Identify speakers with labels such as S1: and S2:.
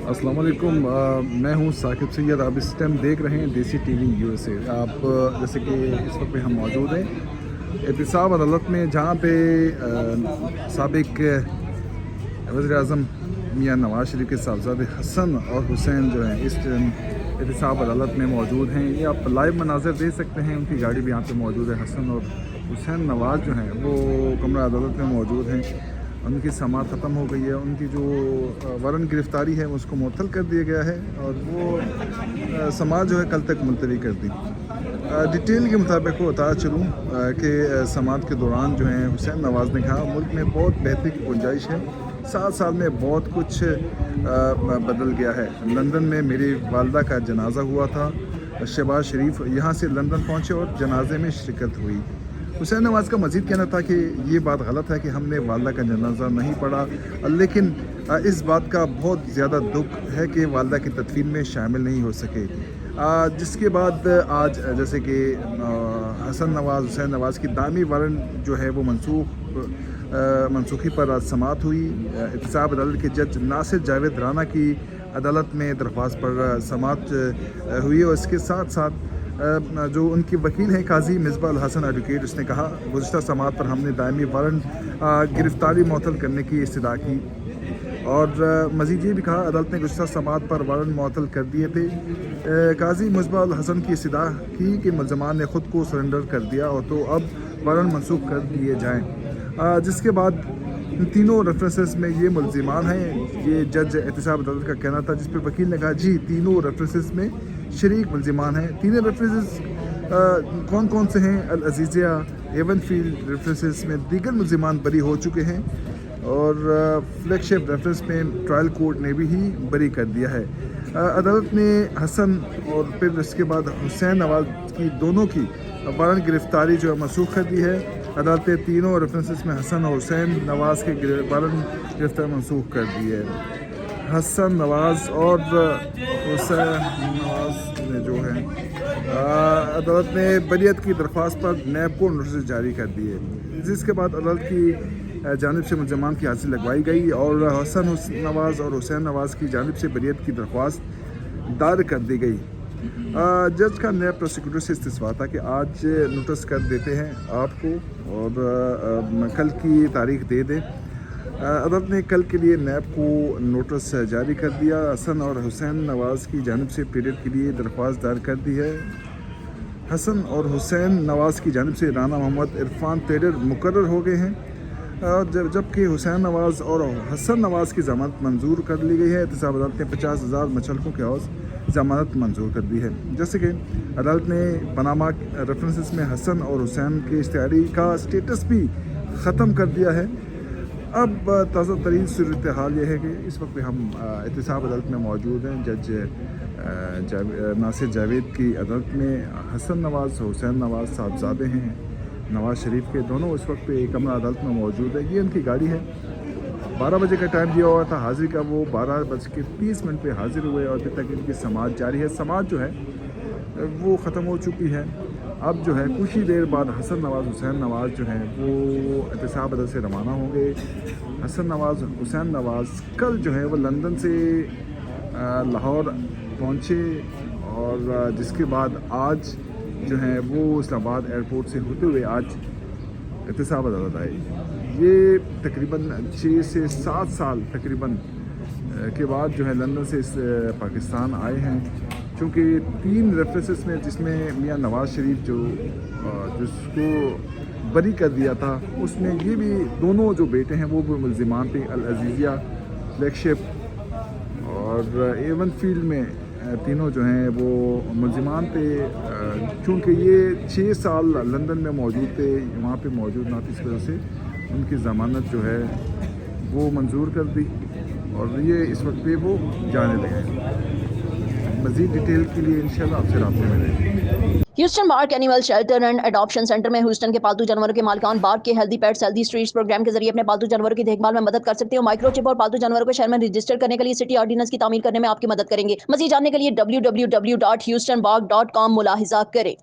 S1: अस्सलाम वालेकुम। मैं हूँ साकिब सैयद। आप इस टाइम देख रहे हैं देसी टीवी यूएसए। आप जैसे कि इस वक्त पे हम मौजूद हैं एहतसाब अदालत में, जहाँ पे साबिक वज़ीर आज़म मियाँ नवाज़ शरीफ के साहबजादे हसन और हुसैन जो हैं इस टाइम एहतसाब अदालत में मौजूद हैं। ये आप लाइव मनाज़र देख सकते हैं। उनकी गाड़ी भी यहाँ पे मौजूद है। हसन और हुसैन नवाज़ जो हैं वो कमरा अदालत में मौजूद हैं। उनकी समाअत ख़त्म हो गई है। उनकी जो वारंट गिरफ़्तारी है उसको मुअत्तल कर दिया गया है और वो समाअत जो है कल तक मुलतवी कर दी। डिटेल के मुताबिक वो बता चलूँ कि समाअत के दौरान जो है हुसैन नवाज़ ने कहा मुल्क में बहुत बेहतरी की गुंजाइश है। 7 साल में बहुत कुछ बदल गया है। लंदन में मेरी वालदा का जनाजा हुआ था। शहबाज शरीफ यहाँ से लंदन पहुँचे और जनाजे में शिरकत हुई। हुसैन नवाज़ का मज़ीद कहना था कि ये बात गलत है कि हमने वालदा का जनाजा नहीं पढ़ा, लेकिन इस बात का बहुत ज़्यादा दुख है कि वालदा की तदफीन में शामिल नहीं हो सके। जिसके बाद आज जैसे कि हसन नवाज़ हुसैन नवाज़ की दामी वारंट जो है वो मनसूखी पर आज समाअत हुई। एहतसाब अदालत के जज नासिर जावेद राना की अदालत में दरख्वास्त पर समाअत हुई और इसके साथ साथ जो उनकी वकील हैं काजी मिसबा अल हसन एडवोकेट, उसने कहा गुज़श्ता समाअत पर हमने दायमी वारंट गिरफ़्तारी मुअत्तल करने की इस्तदा की और मज़ीद ये भी कहा अदालत ने गुज़श्ता समाअत पर वारंट मुअत्तल कर दिए थे। काजी मिसबा अल हसन की इस्तदा की कि मुल्ज़मान ने ख़ुद को सरेंडर कर दिया और तो अब वारंट मनसूख कर दिए जाएँ। जिसके बाद तीनों रेफरेंसेस में ये मुल्ज़िमान हैं। ये जज एहतसाब अदालत का कहना था, जिस पर वकील ने कहा जी तीनों रेफरेंसेस में शरीक मुल्ज़िमान हैं। तीनों रेफरेंसेस कौन कौन से हैं? अल अज़ीज़िया, एवनफील्ड रेफरेंसेस में दीगर मुल्ज़िमान बरी हो चुके हैं और फ्लैगशिप रेफरेंस में ट्रायल कोर्ट ने भी ही बरी कर दिया है। अदालत ने हसन और फिर इसके बाद हुसैन नवाज़ की दोनों की वारंट गिरफ़्तारी जो है मनसूख कर दी है। अदालत ने तीनों रेफरेंसेस में हसन और हुसैन नवाज़ के वारंट गिरफ़्तारी मनसूख कर दी है। हसन नवाज़ और हुसैन नवाज़ ने जो है अदालत ने बरियत की दरख्वास्त पर नैब को नोटिस जारी कर दिए, जिसके बाद अदालत की जानिब से मुल्ज़िमान की हाजिरी लगवाई गई और हसन नवाज़ और हुसैन नवाज़ की जानिब से बरियत की दरख्वास्त दायर कर दी गई। जज का नैब प्रोसिक्यूटर से इस्तिफ़ा था कि आज नोटिस कर देते हैं आपको और कल की तारीख दे दें। अदालत ने कल के लिए नैब को नोटिस जारी कर दिया। हसन और हुसैन नवाज़ की जानिब से पीरियड के लिए दरख्वास्त दायर कर दी है। हसन और हुसैन नवाज़ की जानिब से राना मोहम्मद इरफान पीरियड मुकर्रर हो गए हैं और जबकि हुसैन नवाज़ और हसन नवाज़ की ज़मानत मंजूर कर ली गई है। एहतसाब अदालत ने 50,000 मुचलकों के हौज़ ज़मानत मंजूर कर दी है। जैसे कि अदालत ने पनामा रेफरेंसेस में हसन और हुसैन के इश्तिहारी का स्टेटस भी ख़त्म कर दिया है। अब ताज़ा तरीन सूरत हाल ये है कि इस वक्त हम एहतसाब अदालत में मौजूद हैं। जज नासिर जावेद की अदालत में हसन नवाज़ हुसैन नवाज़ साहबजादे हैं नवाज़ शरीफ के, दोनों इस वक्त पे कमरा अदालत में मौजूद है। ये उनकी गाड़ी है। 12 बजे का टाइम दिया हुआ था हाज़िरी का, वो 12:30 पे हाज़िर हुए और अभी तक इनकी समाअत जारी है। समाअत जो है वो ख़त्म हो चुकी है। अब जो है कुछ ही देर बाद हसन नवाज़ हुसैन नवाज़ जो हैं वो एहतसाब अदालत से रवाना होंगे। हसन नवाज़ हुसैन नवाज़ कल जो है वो लंदन से लाहौर पहुँचे और जिसके बाद आज जो है वो इस्लामाबाद एयरपोर्ट से होते हुए आज एहतसाब अदालत आए। ये तकरीबन 6 से 7 साल तकरीबन के बाद जो है लंदन से इस पाकिस्तान आए हैं, क्योंकि 3 रेफरेंसेस में जिसमें मियाँ नवाज़ शरीफ जिसको बरी कर दिया था उसमें ये भी दोनों जो बेटे हैं वो भी मुल्ज़िमान थे। अल अज़ीज़िया, फ्लैगशिप और एवनफील्ड में तीनों जो हैं वो मुल्ज़िमान थे। चूँकि ये 6 साल लंदन में मौजूद थे, वहाँ पे मौजूद ना थी, इस वजह से उनकी ज़मानत जो है वो मंजूर कर दी और ये इस वक्त पे वो जाने लगे हैं। मज़ीद डिटेल के लिए इंशाल्लाह आपसे राब्ते में रहेंगे।
S2: Houston BARK animal shelter and adoption centre में ह्यूस्टन के पालतू जानवरों के मालिकान बार्क के healthy pets healthy streets program के जरिए अपने पालतू जानवरों की देखभाल में मदद कर सकते हो। माइक्रोचिप और पालतू जानवरों को शहर में रजिस्टर करने के लिए सिटी ऑर्डिनेंस की तामील करने में आपकी मदद करेंगे। मज़ीद जानने के लिए www.houstonbark.com मुलाहिजा करें।